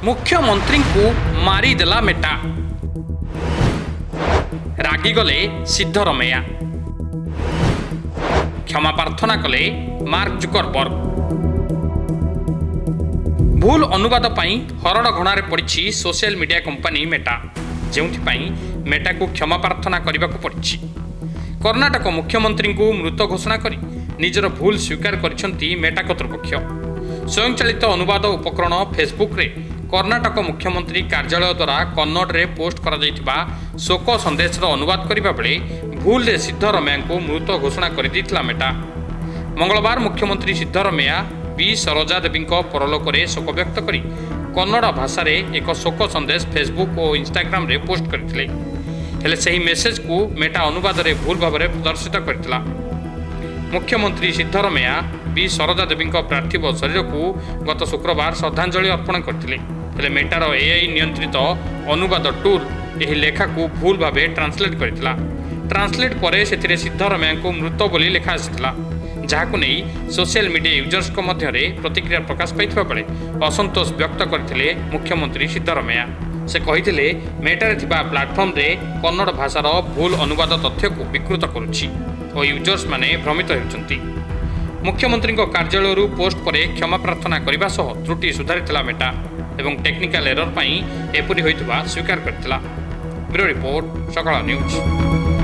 मुख्यमंत्री को मारिदेला मेटा रागिगले सिद्धरमैया क्षमा प्रार्थना कले मार्क जुकरबर्ग। भूल अनुवाद पाई हरडघणारे पड़ी सोशल मीडिया कंपनी मेटा जोथिपाई मेटा को क्षमा प्रार्थना करने को पड़ी। कर्णाटक मुख्यमंत्री को मृत घोषणा कर निजर भूल स्वीकार कर मेटा कर्तृपक्ष। स्वयंचालित अनुवाद उपकरण फेसबुक रे कर्णाटक मुख्यमंत्री कार्यालय द्वारा कन्नड़ रे पोस्ट करा जायतिबा शोक संदेश अनुवाद करने बेले भूल रे सिद्धरमैया को मृत घोषणा कर देथिला मेटा। मंगलवार मुख्यमंत्री सिद्धरमैया बी सरोजा देवी परलोक रे शोक व्यक्त करी कन्नड़ भाषा रे एक शोक संदेश फेसबुक और इंस्टाग्राम रे पोस्ट करथिले। हेले सही मेसेज को मेटा अनुवाद रे भूल भाव में प्रदर्शित करथिला। मुख्यमंत्री सिद्धरमैया बी सरोजा देवी पार्थिव शरीर को गत शुक्रवार श्रद्धांजलि अर्पण करथिले। हेले मेटार एआई नियंत्रित अनुवाद टूल यह लेखा को भूल भाव ट्रांसलेट करथिला। ट्रांसलेट पर से सिद्धरमैया को मृत बोली लेखा आसाला, जहां नहीं सोशल मीडिया यूजर्स मध्य प्रतिक्रिया प्रकाश पाइथिबा बेले असंतोष व्यक्त करथिले मुख्यमंत्री सिद्धरमैया। से कहिथिले मेटारे थिबा प्लाटफॉर्म रे कन्नड़ भाषार भूल अनुवाद तथ्य को विकृत करुछि और यूजर्स माने भ्रमित हेउछन्ति। मुख्यमंत्री कार्यालय पोस्ट पर क्षमा प्रार्थना करने सह त्रुटि सुधारिथिला मेटा एवं टेक्निकल एरर पई एपरि होइतबा स्वीकार करथिला। ब्यूरो रिपोर्ट सकाळ न्यूज।